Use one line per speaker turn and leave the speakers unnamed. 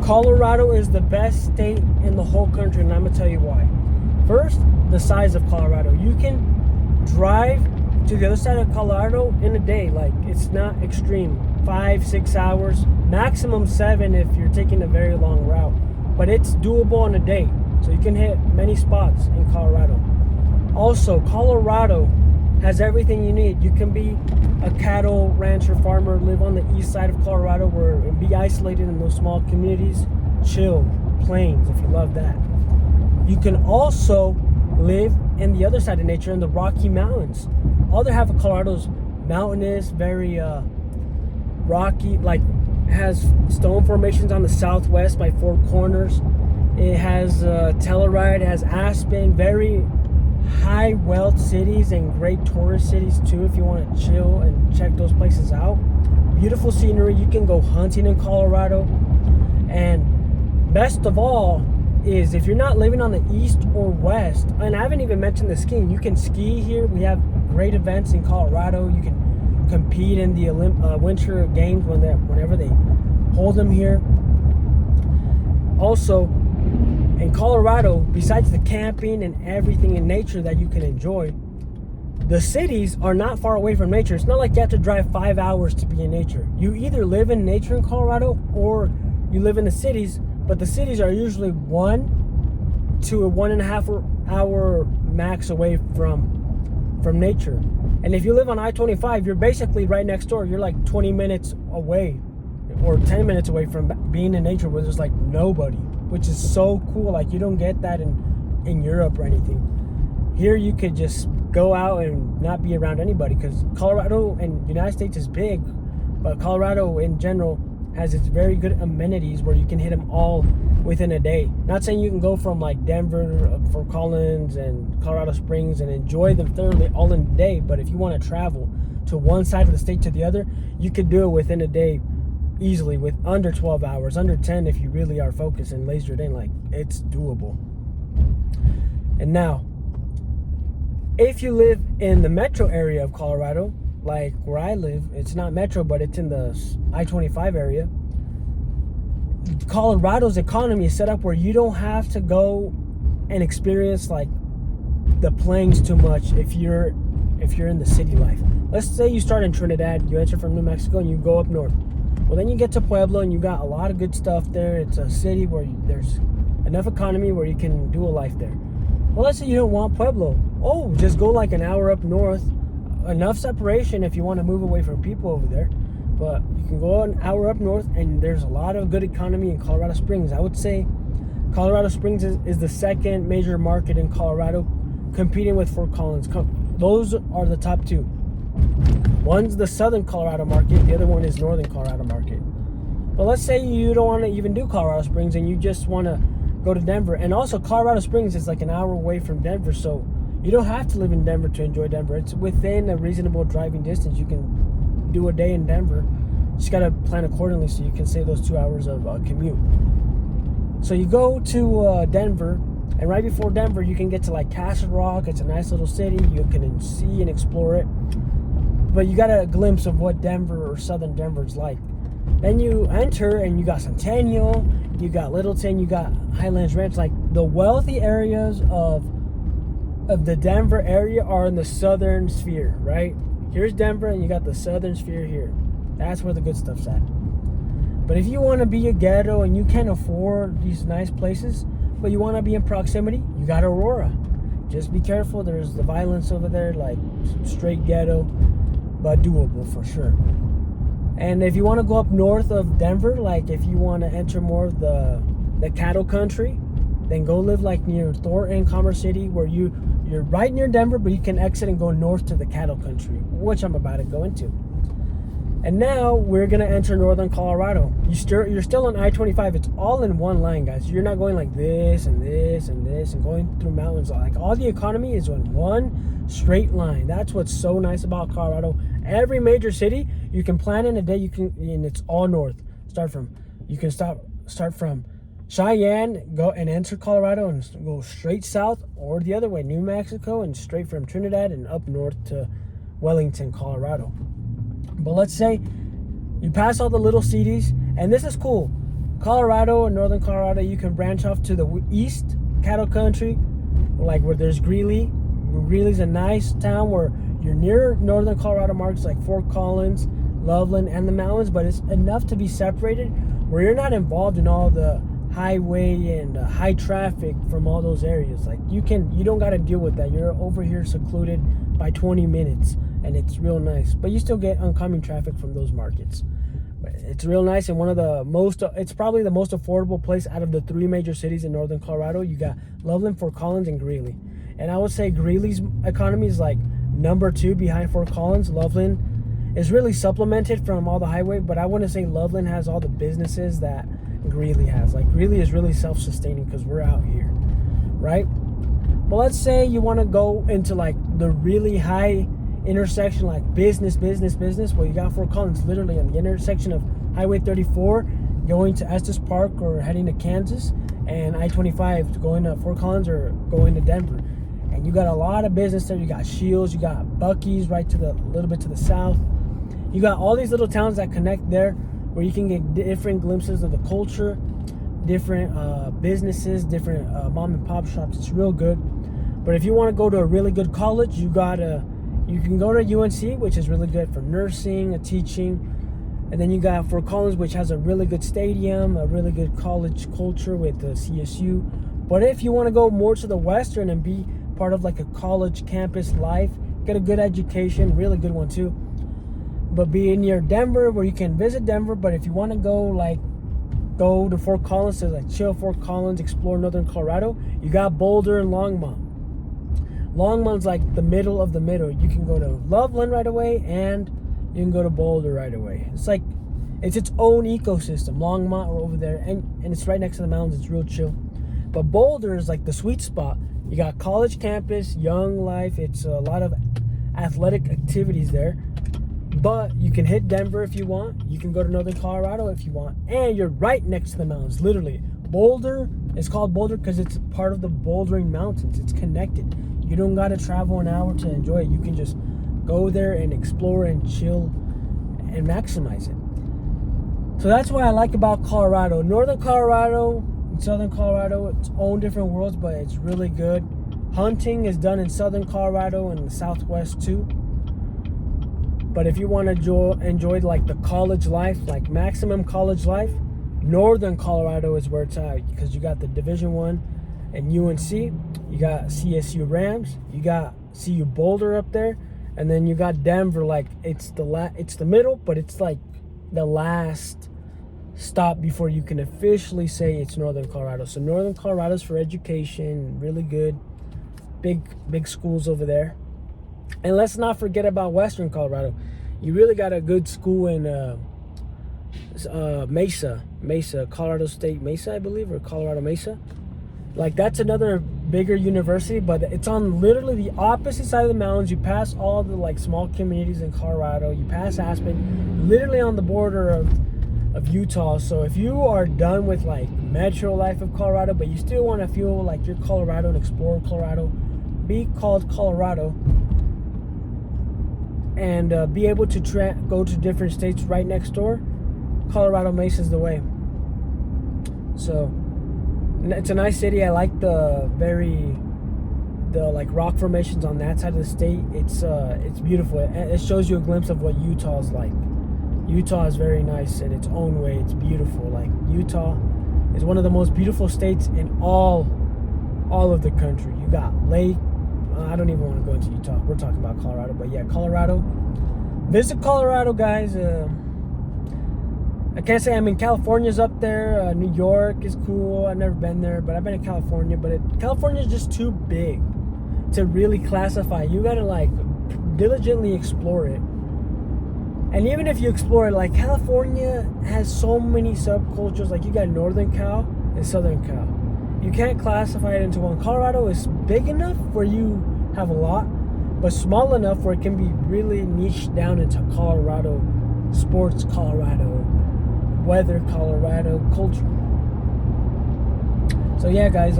Colorado is the best state in the whole country, and I'm going to tell you why. First, the size of Colorado. You can drive to the other side of Colorado in a day. Like, it's not extreme. 5-6 hours, maximum 7 if you're taking a very long route. But it's doable in a day. So you can hit many spots in Colorado. Also, Colorado has everything you need. You can be a cattle rancher, farmer, live on the east side of Colorado and be isolated in those small communities. Chill, plains, if you love that. You can also live in the other side of nature in the Rocky Mountains. Other half of Colorado's mountainous, very rocky, like has stone formations on the southwest by Four Corners. It has Telluride, it has Aspen, very high wealth cities and great tourist cities too if you want to chill and check those places out. Beautiful scenery. You can go hunting in Colorado. And best of all is if you're not living on the east or west, and I haven't even mentioned the skiing, you can ski here. We have great events in Colorado. You can compete in the winter games whenever they hold them here. Also, in Colorado, besides the camping and everything in nature that you can enjoy, the cities are not far away from nature. It's not like you have to drive 5 hours to be in nature. You either live in nature in Colorado or you live in the cities, but the cities are usually 1 to a 1.5 hour max away from nature. And if you live on I-25, you're basically right next door. You're like 20 minutes away or 10 minutes away from being in nature where there's like nobody, which is so cool. Like, you don't get that in Europe or anything. Here you could just go out and not be around anybody, because Colorado and United States is big, but Colorado in general has its very good amenities where you can hit them all within a day. Not saying you can go from like Denver, Fort Collins and Colorado Springs and enjoy them thoroughly all in a day, but if you want to travel to one side of the state to the other, you could do it within a day easily, with under 12 hours, under 10 if you really are focused and lasered in. Like, it's doable. And now, if you live in the metro area of Colorado, like where I live, it's not metro, but it's in the I-25 area. Colorado's economy is set up where you don't have to go and experience like the plains too much if you're in the city life. Let's say you start in Trinidad, you enter from New Mexico, and you go up north. Well, then you get to Pueblo, and you got a lot of good stuff there. It's a city where there's enough economy where you can do a life there. Well, let's say you don't want Pueblo. Oh, just go like an hour up north. Enough separation if you want to move away from people over there. But you can go an hour up north, and there's a lot of good economy in Colorado Springs. I would say Colorado Springs is the second major market in Colorado, competing with Fort Collins. Those are the top two. One's the southern Colorado market, the other one is northern Colorado market. But let's say you don't want to even do Colorado Springs and you just want to go to Denver. And also, Colorado Springs is like an hour away from Denver, so you don't have to live in Denver to enjoy Denver. It's within a reasonable driving distance. You can do a day in Denver. Just got to plan accordingly so you can save those 2 hours of commute. So you go to Denver, and right before Denver, you can get to like Castle Rock. It's a nice little city. You can see and explore it. But you got a glimpse of what Denver or southern Denver is like. Then you enter, and you got Centennial, you got Littleton, you got Highlands Ranch. Like, the wealthy areas of the Denver area are in the southern sphere, right? Here's Denver, and you got the southern sphere here. That's where the good stuff's at. But if you want to be a ghetto and you can't afford these nice places, but you want to be in proximity, you got Aurora. Just be careful. There's the violence over there, like straight ghetto, but doable for sure. And if you want to go up north of Denver, like if you want to enter more of the cattle country, then go live like near Thornton, Commerce City, where you're right near Denver, but you can exit and go north to the cattle country, which I'm about to go into. And now we're going to enter northern Colorado. You're still on I-25. It's all in one line, guys. You're not going like this and this and this and going through mountains. Like, all the economy is in one straight line. That's what's so nice about Colorado. Every major city, you can plan in a day. And it's all north. You can start from Cheyenne, go and enter Colorado and go straight south, or the other way, New Mexico, and straight from Trinidad and up north to Wellington, Colorado. But let's say you pass all the little cities, and this is cool. Colorado, northern Colorado, you can branch off to the east, cattle country, like where there's Greeley. Greeley's a nice town where you're near northern Colorado markets like Fort Collins, Loveland, and the mountains, but it's enough to be separated where you're not involved in all the highway and high traffic from all those areas. Like you don't got to deal with that. You're over here secluded by 20 minutes, and it's real nice. But you still get oncoming traffic from those markets. But it's real nice, and it's probably the most affordable place out of the 3 major cities in northern Colorado. You got Loveland, Fort Collins, and Greeley. And I would say Greeley's economy is like number 2 behind Fort Collins. Loveland is really supplemented from all the highway, but I wouldn't say Loveland has all the businesses that Greeley has. Like Greeley is really self-sustaining because we're out here, right? But let's say you want to go into like the really high intersection, like business. Well, you got Fort Collins literally on the intersection of Highway 34 going to Estes Park or heading to Kansas, and I-25 going to Fort Collins or going to Denver. And you got a lot of business there. You got Shields, you got Buc-ee's right to the little bit to the south. You got all these little towns that connect there where you can get different glimpses of the culture, different businesses, different mom and pop shops. It's real good. But if you want to go to a really good college, you can go to UNC, which is really good for nursing, teaching. And then you got Fort Collins, which has a really good stadium, a really good college culture with the CSU. But if you want to go more to the western and be part of like a college campus life, get a good education, really good one too, but be near Denver where you can visit Denver. But if you want to go to Fort Collins to like chill Fort Collins, explore northern Colorado, you got Boulder and Longmont. Longmont's like the middle of the middle. You can go to Loveland right away, and you can go to Boulder right away. It's like it's its own ecosystem. Longmont over there, and it's right next to the mountains. It's real chill. But Boulder is like the sweet spot. You got college campus, young life. It's a lot of athletic activities there. But you can hit Denver if you want. You can go to northern Colorado if you want. And you're right next to the mountains, literally. Boulder is called Boulder because it's part of the Bouldering Mountains. It's connected. You don't got to travel an hour to enjoy it. You can just go there and explore and chill and maximize it. So that's what I like about Colorado. Northern Colorado and southern Colorado, its own different worlds, but it's really good. Hunting is done in southern Colorado and the southwest too. But if you want to enjoy like the college life, like maximum college life, northern Colorado is where it's at, because you got the Division I and UNC, you got CSU Rams, you got CU Boulder up there, and then you got Denver. Like it's the middle, but it's like the last stop before you can officially say it's northern Colorado. So northern Colorado's for education, really good, big schools over there. And let's not forget about western Colorado. You really got a good school in Mesa, Colorado State Mesa, I believe, or Colorado Mesa. Like that's another bigger university, but it's on literally the opposite side of the mountains. You pass all the like small communities in Colorado. You pass Aspen, literally on the border of Utah. So if you are done with like metro life of Colorado, but you still want to feel like you're Colorado and explore Colorado, be called Colorado, and be able to go to different states right next door, Colorado Mesa is the way. So it's a nice city. I like the like rock formations on that side of the state. It's beautiful. It shows you a glimpse of what Utah is like. Utah is very nice in its own way. It's beautiful. Like Utah is one of the most beautiful states in all of the country. You got lake. I don't even want to go into Utah. We're talking about Colorado, but yeah, Colorado. Visit Colorado, guys. I can't say, I mean, California's up there. New York is cool. I've never been there, but I've been to California. But California is just too big to really classify. You gotta like diligently explore it. And even if you explore it, like California has so many subcultures. Like you got Northern Cal and Southern Cal. You can't classify it into one. Colorado is big enough where you have a lot, but small enough where it can be really niched down into Colorado sports, Colorado weather, Colorado culture. So yeah, guys,